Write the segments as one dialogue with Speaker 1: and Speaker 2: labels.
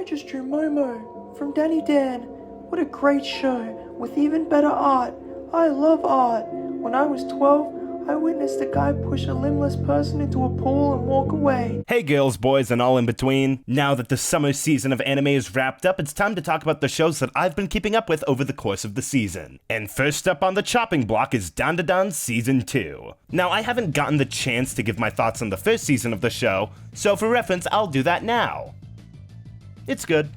Speaker 1: I just drew Momo from Danny Dan. What a great show, with even better art. I love art. When I was 12, I witnessed a guy push a limbless person into a pool and walk away.
Speaker 2: Hey girls, boys, and all in between. Now that the summer season of anime is wrapped up, it's time to talk about the shows that I've been keeping up with over the course of the season. And first up on the chopping block is Dandadan Season 2. Now, I haven't gotten the chance to give my thoughts on the first season of the show, so for reference, I'll do that now. It's good.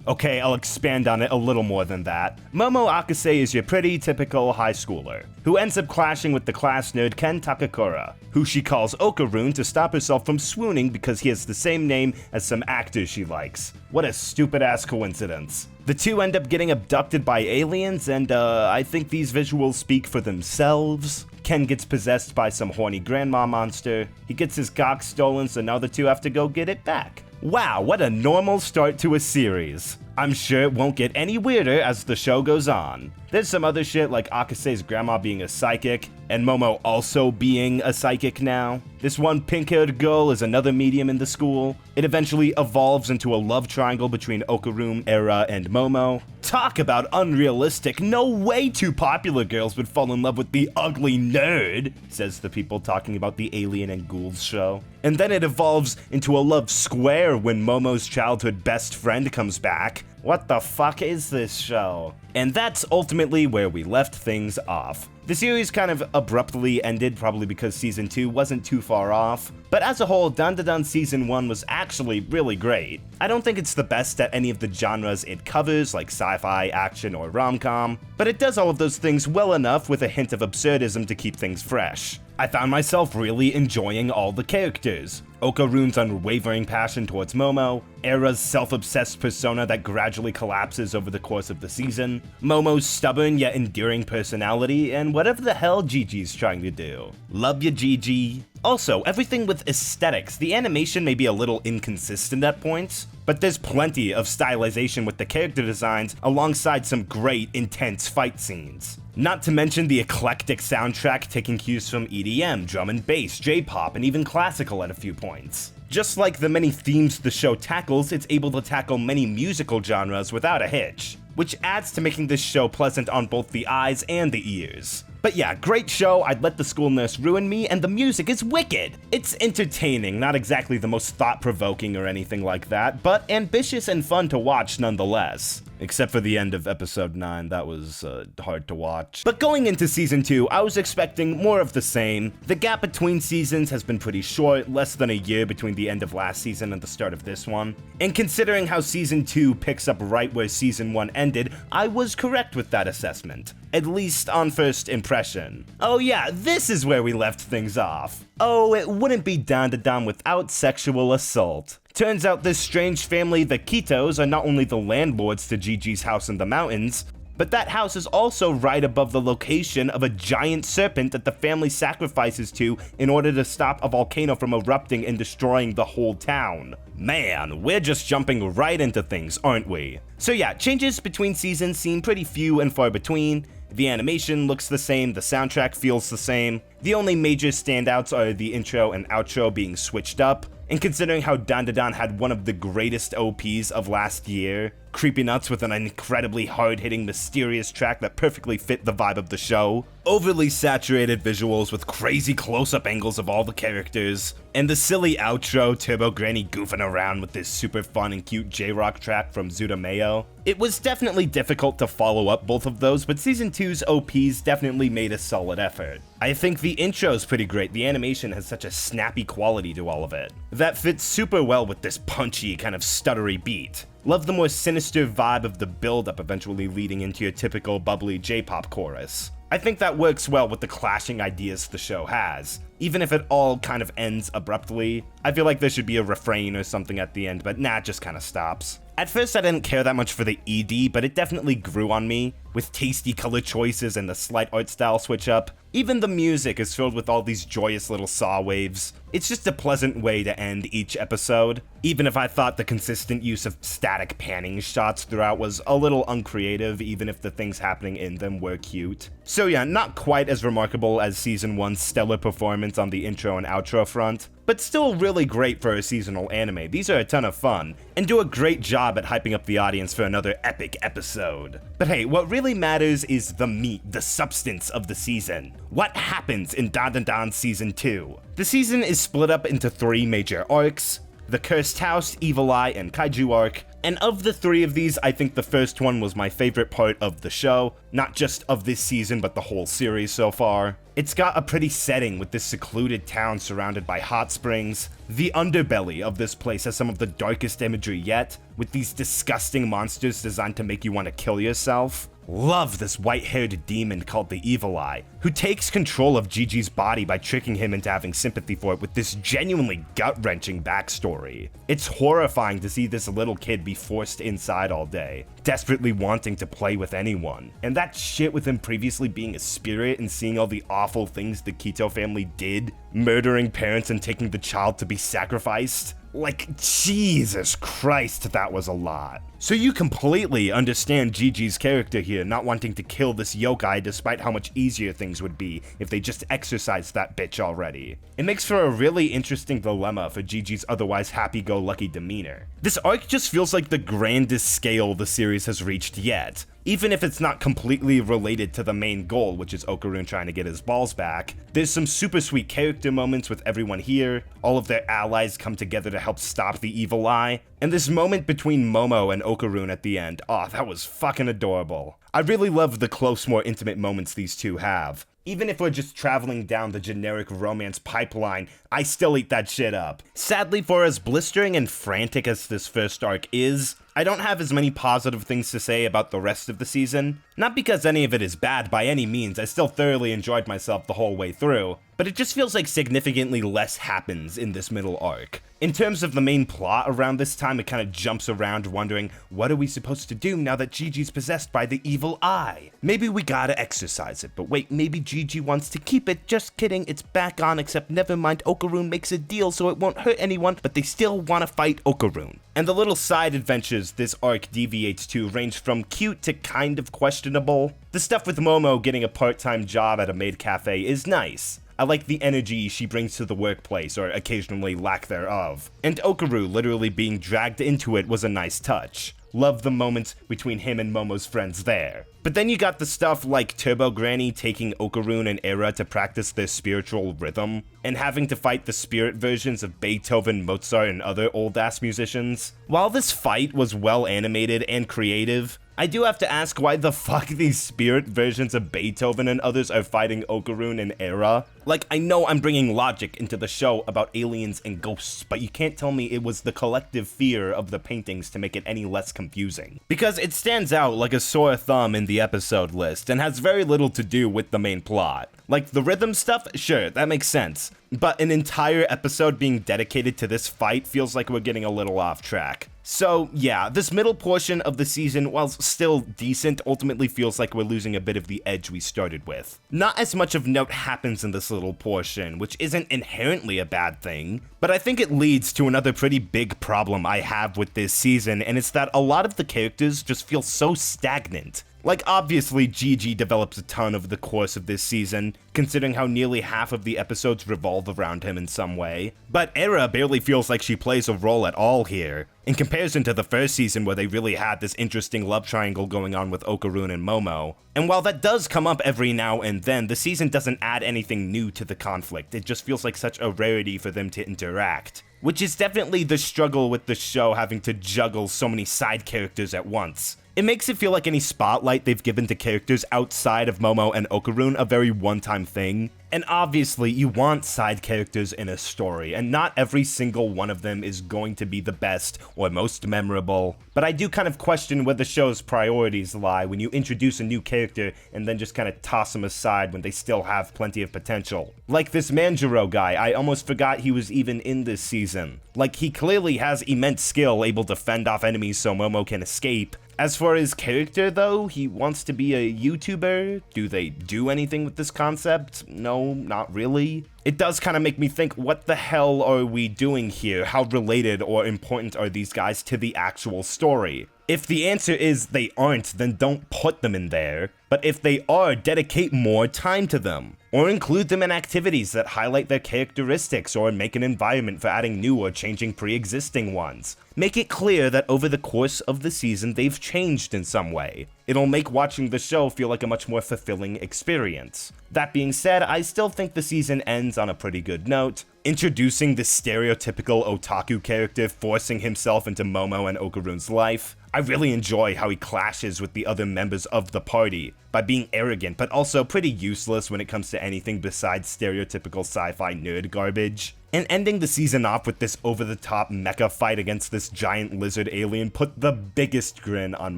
Speaker 2: Okay, I'll expand on it a little more than that. Momo Hakase is your pretty typical high schooler, who ends up clashing with the class nerd Ken Takakura, who she calls Okarun to stop herself from swooning because he has the same name as some actor she likes. What a stupid ass coincidence. The two end up getting abducted by aliens, and I think these visuals speak for themselves. Ken gets possessed by some horny grandma monster, he gets his cock stolen, so now the two have to go get it back. Wow, what a normal start to a series. I'm sure it won't get any weirder as the show goes on. There's some other shit like Akase's grandma being a psychic, and Momo also being a psychic now. This one pink-haired girl is another medium in the school. It eventually evolves into a love triangle between Okarun, Era, and Momo. Talk about unrealistic, no way two popular girls would fall in love with the ugly nerd, says the people talking about the Alien and Ghouls show. And then it evolves into a love square when Momo's childhood best friend comes back. What the fuck is this show? And that's ultimately where we left things off. The series kind of abruptly ended, probably because Season 2 wasn't too far off, but as a whole, Dandadan Season 1 was actually really great. I don't think it's the best at any of the genres it covers, like sci-fi, action, or rom-com, but it does all of those things well enough with a hint of absurdism to keep things fresh. I found myself really enjoying all the characters. Okarun's unwavering passion towards Momo, Era's self-obsessed persona that gradually collapses over the course of the season, Momo's stubborn yet endearing personality, and whatever the hell Gigi's trying to do. Love ya, Gigi. Also, everything with aesthetics. The animation may be a little inconsistent at points, but there's plenty of stylization with the character designs alongside some great, intense fight scenes. Not to mention the eclectic soundtrack taking cues from EDM, drum and bass, J-pop, and even classical at a few points. Just like the many themes the show tackles, it's able to tackle many musical genres without a hitch, which adds to making this show pleasant on both the eyes and the ears. But yeah, great show, I'd let the school nurse ruin me, and the music is wicked! It's entertaining, not exactly the most thought-provoking or anything like that, but ambitious and fun to watch nonetheless. Except for the end of episode 9, that was hard to watch. But going into season 2, I was expecting more of the same. The gap between seasons has been pretty short, less than a year between the end of last season and the start of this one. And considering how season 2 picks up right where season 1 ended, I was correct with that assessment. At least on first impression. Oh yeah, this is where we left things off. Oh, it wouldn't be Dandadan without sexual assault. Turns out this strange family, the Kitos, are not only the landlords to Gigi's house in the mountains, but that house is also right above the location of a giant serpent that the family sacrifices to in order to stop a volcano from erupting and destroying the whole town. Man, we're just jumping right into things, aren't we? So yeah, changes between seasons seem pretty few and far between. The animation looks the same, the soundtrack feels the same. The only major standouts are the intro and outro being switched up, and considering how Dandadan had one of the greatest OPs of last year, Creepy Nuts with an incredibly hard-hitting, mysterious track that perfectly fit the vibe of the show, overly saturated visuals with crazy close-up angles of all the characters, and the silly outro, Turbo Granny goofing around with this super fun and cute J-Rock track from Zutameo. It was definitely difficult to follow up both of those, but Season 2's OPs definitely made a solid effort. I think the intro's pretty great, the animation has such a snappy quality to all of it. That fits super well with this punchy, kind of stuttery beat. Love the more sinister vibe of the build-up eventually leading into your typical bubbly J-pop chorus. I think that works well with the clashing ideas the show has. Even if it all kind of ends abruptly, I feel like there should be a refrain or something at the end, but nah, it just kind of stops. At first I didn't care that much for the ED, but it definitely grew on me. with tasty color choices and the slight art style switch up. Even the music is filled with all these joyous little saw waves. It's just a pleasant way to end each episode, even if I thought the consistent use of static panning shots throughout was a little uncreative, even if the things happening in them were cute. So yeah, not quite as remarkable as Season 1's stellar performance on the intro and outro front, but still really great for a seasonal anime. These are a ton of fun, and do a great job at hyping up the audience for another epic episode. But hey, what really matters is the meat, the substance of the season. What happens in Dan Season 2? The season is split up into 3 major arcs: the Cursed House, Evil Eye, and Kaiju arc. And of the 3 of these, I think the first one was my favorite part of the show, not just of this season, but the whole series so far. It's got a pretty setting with this secluded town surrounded by hot springs. The underbelly of this place has some of the darkest imagery yet, with these disgusting monsters designed to make you want to kill yourself. Love this white-haired demon called the Evil Eye, who takes control of Gigi's body by tricking him into having sympathy for it with this genuinely gut-wrenching backstory. It's horrifying to see this little kid be forced inside all day, desperately wanting to play with anyone. And that shit with him previously being a spirit and seeing all the awful things the Kito family did, murdering parents and taking the child to be sacrificed. Like, Jesus Christ, that was a lot. So you completely understand Gigi's character here, not wanting to kill this yokai despite how much easier things would be if they just exorcised that bitch already. It makes for a really interesting dilemma for Gigi's otherwise happy-go-lucky demeanor. This arc just feels like the grandest scale the series has reached yet. Even if it's not completely related to the main goal, which is Okarun trying to get his balls back, there's some super sweet character moments with everyone here, all of their allies come together to help stop the Evil Eye, and this moment between Momo and Okarun at the end, oh, that was fucking adorable. I really love the close, more intimate moments these two have. Even if we're just traveling down the generic romance pipeline, I still eat that shit up. Sadly, for as blistering and frantic as this first arc is, I don't have as many positive things to say about the rest of the season. Not because any of it is bad by any means, I still thoroughly enjoyed myself the whole way through, but it just feels like significantly less happens in this middle arc. In terms of the main plot around this time, it kind of jumps around wondering, what are we supposed to do now that Gigi's possessed by the Evil Eye? Maybe we gotta exorcise it, but wait, maybe Gigi wants to keep it. Just kidding, it's back on, except never mind, Okarun makes a deal so it won't hurt anyone, but they still want to fight Okarun. And the little side adventures this arc deviates to range from cute to kind of questionable. The stuff with Momo getting a part-time job at a maid cafe is nice. I like the energy she brings to the workplace, or occasionally lack thereof. And Okaru literally being dragged into it was a nice touch. Love the moments between him and Momo's friends there. But then you got the stuff like Turbo Granny taking Okarun and Era to practice their spiritual rhythm, and having to fight the spirit versions of Beethoven, Mozart, and other old-ass musicians. While this fight was well animated and creative, I do have to ask why the fuck these spirit versions of Beethoven and others are fighting Okarun and Era. Like, I know I'm bringing logic into the show about aliens and ghosts, but you can't tell me it was the collective fear of the paintings to make it any less confusing. Because it stands out like a sore thumb in the episode list, and has very little to do with the main plot. Like, the rhythm stuff, sure, that makes sense. But an entire episode being dedicated to this fight feels like we're getting a little off track. So yeah, this middle portion of the season, while still decent, ultimately feels like we're losing a bit of the edge we started with. Not as much of note happens in this little portion, which isn't inherently a bad thing, but I think it leads to another pretty big problem I have with this season, and it's that a lot of the characters just feel so stagnant. Like, obviously, Gigi develops a ton over the course of this season, considering how nearly half of the episodes revolve around him in some way. But Era barely feels like she plays a role at all here, in comparison to the first season where they really had this interesting love triangle going on with Okarun and Momo. And while that does come up every now and then, the season doesn't add anything new to the conflict. It just feels like such a rarity for them to interact. Which is definitely the struggle with the show having to juggle so many side characters at once. It makes it feel like any spotlight they've given to characters outside of Momo and Okarun a very one-time thing. And obviously, you want side characters in a story, and not every single one of them is going to be the best or most memorable. But I do kind of question where the show's priorities lie when you introduce a new character and then just kind of toss them aside when they still have plenty of potential. Like this Manjiro guy, I almost forgot he was even in this season. Like, he clearly has immense skill able to fend off enemies so Momo can escape. As for his character though, he wants to be a YouTuber. Do they do anything with this concept? No, not really. It does kind of make me think, what the hell are we doing here? How related or important are these guys to the actual story? If the answer is they aren't, then don't put them in there. But if they are, dedicate more time to them. Or include them in activities that highlight their characteristics, or make an environment for adding new or changing pre-existing ones. Make it clear that over the course of the season they've changed in some way. It'll make watching the show feel like a much more fulfilling experience. That being said, I still think the season ends on a pretty good note, introducing the stereotypical otaku character forcing himself into Momo and Okarun's life. I really enjoy how he clashes with the other members of the party by being arrogant, but also pretty useless when it comes to anything besides stereotypical sci-fi nerd garbage. And ending the season off with this over-the-top mecha fight against this giant lizard alien put the biggest grin on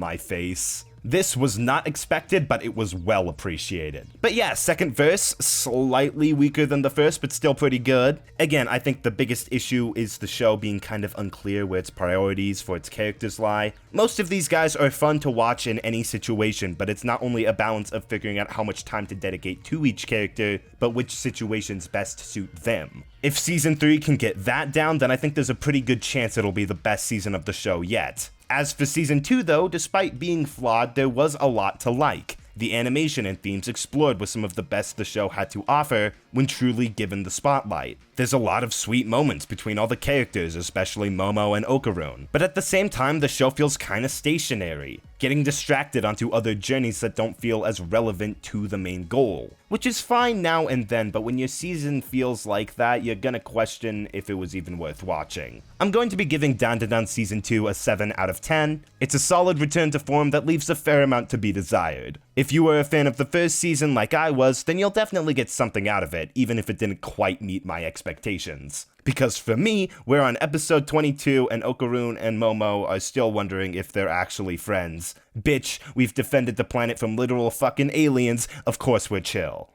Speaker 2: my face. This was not expected, but it was well appreciated. But yeah, second verse, slightly weaker than the first, but still pretty good. Again, I think the biggest issue is the show being kind of unclear where its priorities for its characters lie. Most of these guys are fun to watch in any situation, but it's not only a balance of figuring out how much time to dedicate to each character, but which situations best suit them. If season 3 can get that down, then I think there's a pretty good chance it'll be the best season of the show yet. As for season 2 though, despite being flawed, there was a lot to like. The animation and themes explored was some of the best the show had to offer when truly given the spotlight. There's a lot of sweet moments between all the characters, especially Momo and Okarun, but at the same time the show feels kinda stationary, getting distracted onto other journeys that don't feel as relevant to the main goal. Which is fine now and then, but when your season feels like that, you're gonna question if it was even worth watching. I'm going to be giving Dandadan Season 2 a 7 out of 10. It's a solid return to form that leaves a fair amount to be desired. If you were a fan of the first season like I was, then you'll definitely get something out of it, even if it didn't quite meet my expectations. Because for me, we're on episode 22 and Okarun and Momo are still wondering if they're actually friends. Bitch, we've defended the planet from literal fucking aliens, of course we're chill.